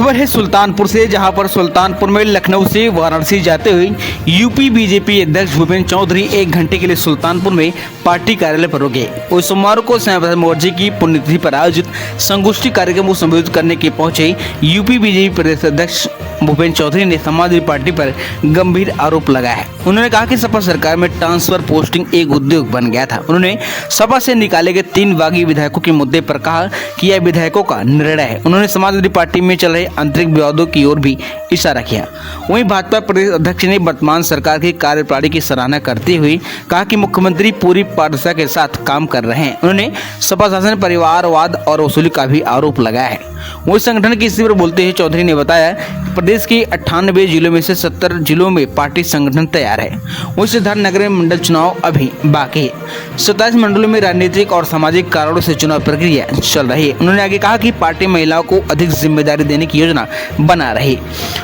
खबर है सुल्तानपुर से, जहां पर सुल्तानपुर में लखनऊ से वाराणसी जाते हुए यूपी बीजेपी अध्यक्ष भूपेंद्र चौधरी 1 घंटे के लिए सुल्तानपुर में पार्टी कार्यालय पर रुके। वो सोमवार को श्यामा प्रसाद मुखर्जी की पुण्यतिथि पर आयोजित संगोष्ठी कार्यक्रम को संबोधित करने के पहुंचे यूपी बीजेपी प्रदेश अध्यक्ष भूपेंद्र चौधरी ने समाजवादी पार्टी पर गंभीर आरोप लगाया है। उन्होंने कहा कि सपा सरकार में ट्रांसफर पोस्टिंग एक उद्योग बन गया था। उन्होंने सपा से निकाले गए 3 बागी विधायकों के मुद्दे पर कहा कि यह विधायकों का निर्णय है। उन्होंने समाजवादी पार्टी में चल रहे आंतरिक विवादों की ओर भी इशारा किया। वहीं भाजपा प्रदेश अध्यक्ष ने वर्तमान सरकार की कार्यप्रणाली की सराहना करते हुए कहा कि मुख्यमंत्री पूरी पारदर्शिता के साथ काम कर रहे हैं। उन्होंने सपा शासन, परिवारवाद और वसूली का भी आरोप लगाया है। वही संगठन की स्थिति पर बोलते हुए चौधरी ने बताया कि प्रदेश के 98 जिलों में से 70 जिलों में पार्टी संगठन तैयार है। वही सिद्धार्थ नगर में मंडल चुनाव अभी बाकी है। 27 मंडलों में राजनीतिक और सामाजिक कारणों से चुनाव प्रक्रिया चल रही है। उन्होंने आगे कहा कि पार्टी महिलाओं को अधिक जिम्मेदारी देने की योजना बना रही।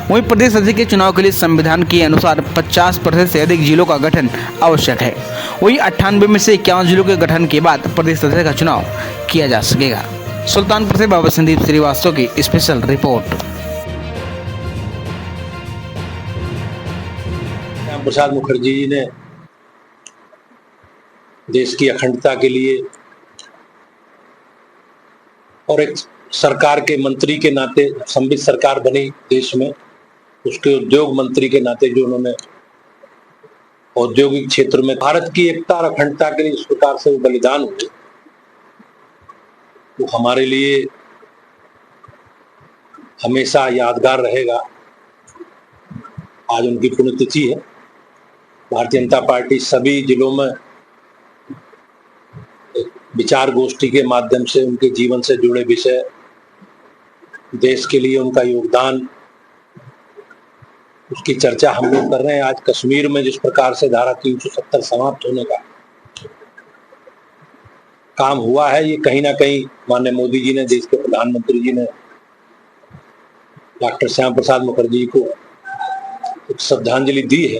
वहीं प्रदेश अध्यक्ष के चुनाव के लिए संविधान के अनुसार 50% से अधिक जिलों का गठन आवश्यक है। वही 98 में से 51 जिलों के गठन के बाद प्रदेश अध्यक्ष का चुनाव किया जा सकेगा। सुल्तानपुर से बाबा संदीप श्रीवास्तव की स्पेशल रिपोर्ट। श्यामा प्रसाद मुखर्जी जी ने देश की अखंडता के लिए और एक सरकार के मंत्री के नाते, संवित सरकार बनी देश में, उसके उद्योग मंत्री के नाते जो उन्होंने औद्योगिक क्षेत्र में भारत की एकता और अखंडता के लिए इस प्रकार से बलिदान हुए, वो हमारे लिए हमेशा यादगार रहेगा। आज उनकी पुण्यतिथि है। भारतीय जनता पार्टी सभी जिलों में विचार गोष्ठी के माध्यम से उनके जीवन से जुड़े विषय, देश के लिए उनका योगदान, उसकी चर्चा हम लोग कर रहे हैं। आज कश्मीर में जिस प्रकार से धारा 370 समाप्त होने का काम हुआ है, ये कहीं ना कहीं माननीय मोदी जी ने, देश के प्रधानमंत्री जी ने डॉक्टर श्यामा प्रसाद मुखर्जी को एक श्रद्धांजलि दी है।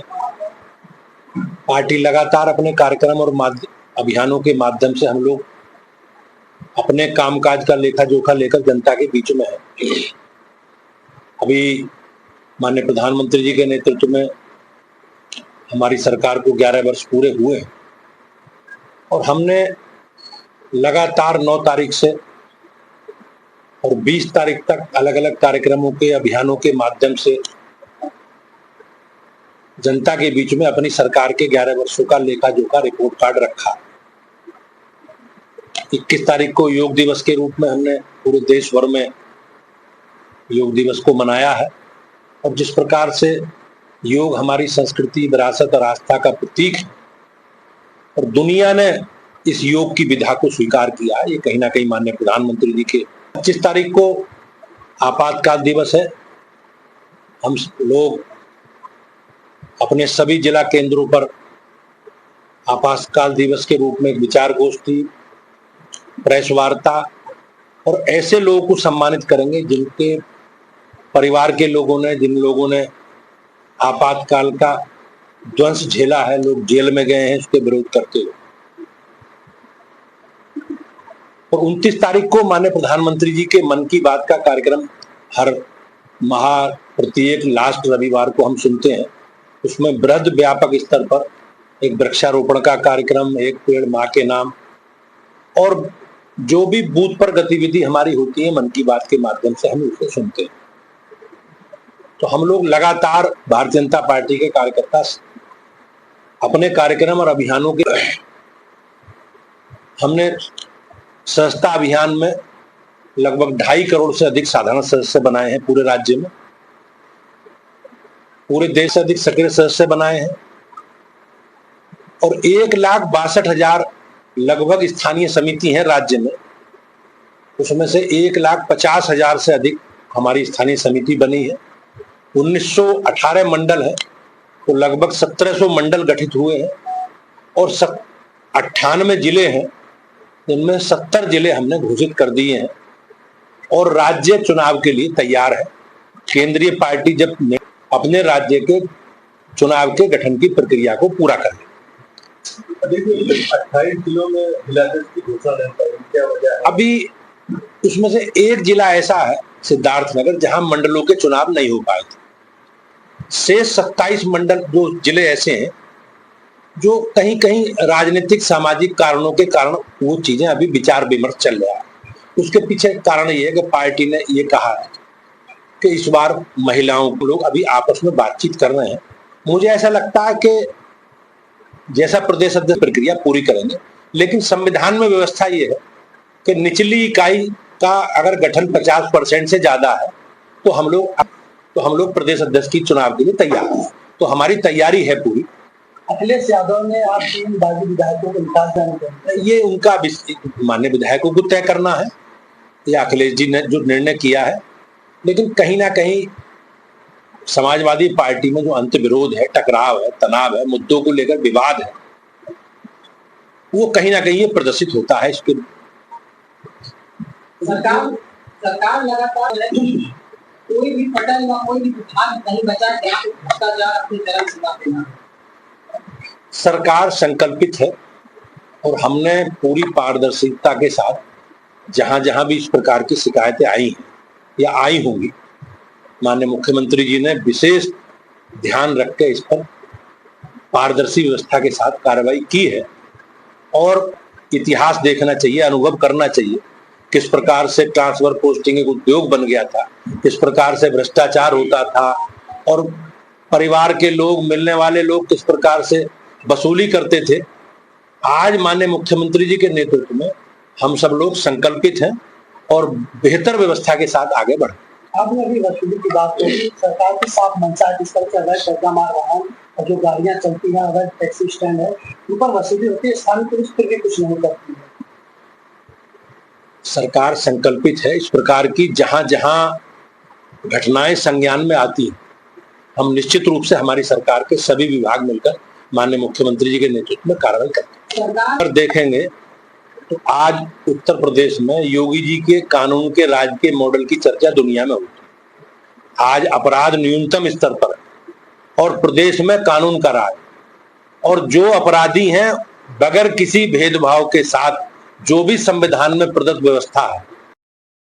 पार्टी लगातार अपने कार्यक्रम और अभियानों के माध्यम से हम लोग अपने कामकाज का लेखा जोखा लेकर जनता के बीच में है। अभी माननीय प्रधानमंत्री जी के नेतृत्व में हमारी सरकार को 11 वर्ष पूरे हुए हैं और हमने लगातार 9 तारीख से और 20 तारीख तक अलग अलग कार्यक्रमों के, अभियानों के माध्यम से जनता के बीच में अपनी सरकार के 11 वर्षों का लेखा जोखा रिपोर्ट कार्ड रखा। 21 तारीख को योग दिवस के रूप में हमने पूरे देश भर में योग दिवस को मनाया है और जिस प्रकार से योग हमारी संस्कृति, विरासत और आस्था का प्रतीक है और दुनिया ने इस योग की विधा को स्वीकार किया, ये कहीं ना कहीं माननीय प्रधानमंत्री जी के 25 तारीख को आपातकाल दिवस है। हम लोग अपने सभी जिला केंद्रों पर आपातकाल दिवस के रूप में एक विचार गोष्ठी, प्रेस वार्ता और ऐसे लोगों को सम्मानित करेंगे जिनके परिवार के लोगों ने, जिन लोगों ने आपातकाल का ध्वंस झेला है, लोग जेल में गए हैं उसके विरोध करते हुए। और 29 तारीख को माननीय प्रधानमंत्री जी के मन की बात का कार्यक्रम हर माह प्रत्येक लास्ट रविवार को हम सुनते हैं। उसमें बृहद व्यापक स्तर पर एक वृक्षारोपण का कार्यक्रम, एक पेड़ माँ के नाम और जो भी बूथ पर गतिविधि हमारी होती है मन की बात के माध्यम से हम उसे सुनते हैं। तो हम लोग लगातार भारतीय जनता पार्टी के कार्यकर्ता अपने कार्यक्रम और अभियानों के हमने सदस्यता अभियान में लगभग 2.5 करोड़ से अधिक साधारण सदस्य बनाए हैं पूरे राज्य में। पूरे देश से अधिक सक्रिय सदस्य बनाए हैं और 1,62,000 लगभग स्थानीय समिति हैं राज्य में। उसमें से 1,50,000 से अधिक हमारी स्थानीय समिति बनी है। 1918 मंडल है तो लगभग 1700 मंडल गठित हुए हैं और 98 जिले हैं जिनमें 70 जिले हमने घोषित कर दिए हैं और राज्य चुनाव के लिए तैयार है। केंद्रीय पार्टी जब अपने राज्य के चुनाव के गठन की प्रक्रिया को पूरा कर ले। 28 जिलों में जिला की घोषणा नहीं, क्या वजह है? अभी उसमें से एक जिला ऐसा है सिद्धार्थनगर, जहां मंडलों के चुनाव नहीं हो पाए थे। शेष 27 मंडल जो जिले ऐसे हैं जो कहीं कहीं राजनीतिक सामाजिक कारणों के कारण वो चीजें अभी विचार विमर्श चल रहा है। उसके पीछे कारण ये है कि पार्टी ने ये कहा है कि इस बार महिलाओं को लोग अभी आपस में बातचीत कर रहे हैं। मुझे ऐसा लगता है कि जैसा प्रदेश अध्यक्ष प्रक्रिया पूरी करेंगे, लेकिन संविधान में व्यवस्था ये है कि निचली इकाई का अगर गठन 50% से ज्यादा है तो हम लोग प्रदेश अध्यक्ष की चुनाव के लिए तैयार हैं। तो हमारी तैयारी है पूरी। अखिलेश यादव ने आप 3 बागी विधायकों को निकाल देना, ये उनका माननीय विधायकों को तय करना है, या अखिलेश जी ने जो निर्णय किया है। लेकिन कहीं ना कहीं समाजवादी पार्टी में जो अंतर्विरोध है, टकराव है, तनाव है, मुद्दों को लेकर विवाद है, वो कहीं ना कहीं ये प्रदर्शित होता है। इसके सरकार लगातार कोई भी पटल या कोई भी विभाग नहीं बचा कि आप भ्रष्टाचार अपनी तरफ से ना देना। सरकार संकल्पित है और हमने पूरी पारदर्शिता के साथ जहां जहां भी इस प्रकार की शिकायतें आई हैं या आई होंगी, माननीय मुख्यमंत्री जी ने विशेष ध्यान रख के इस पर पारदर्शी व्यवस्था के साथ कार्रवाई की है। और इतिहास देखना चाहिए, अनुभव करना चाहिए, किस प्रकार से ट्रांसफर पोस्टिंग एक उद्योग बन गया था, किस प्रकार से भ्रष्टाचार होता था और परिवार के लोग, मिलने वाले लोग किस प्रकार से वसूली करते थे। आज माननीय मुख्यमंत्री जी के नेतृत्व में हम सब लोग संकल्पित हैं और बेहतर व्यवस्था के साथ आगे बढ़ें। आपने अभी वसूली की बात की, सरकार की साफ मंशा है, जिस तरह से अवैध कब्जा मार रहा है और जो गाड़ियां चलती हैं, अवैध टैक्सी स्टैंड है, उन पर वसूली होती है, स्थानीय पुलिस फिर भी कुछ नहीं करती है। सरकार संकल्पित है इस प्रकार की जहां जहां घटनाएं संज्ञान में आती हैं, हम निश्चित रूप से हमारी सरकार के सभी विभाग मिलकर माननीय मुख्यमंत्री जी के नेतृत्व में कार्रवाई करते हैं। और देखेंगे तो आज उत्तर प्रदेश में योगी जी के कानून के राज के मॉडल की चर्चा दुनिया में होती है। आज अपराध न्यूनतम स्तर पर है और प्रदेश में कानून का राज, और जो अपराधी हैं बगैर किसी भेदभाव के साथ जो भी संविधान में प्रदत्त व्यवस्था है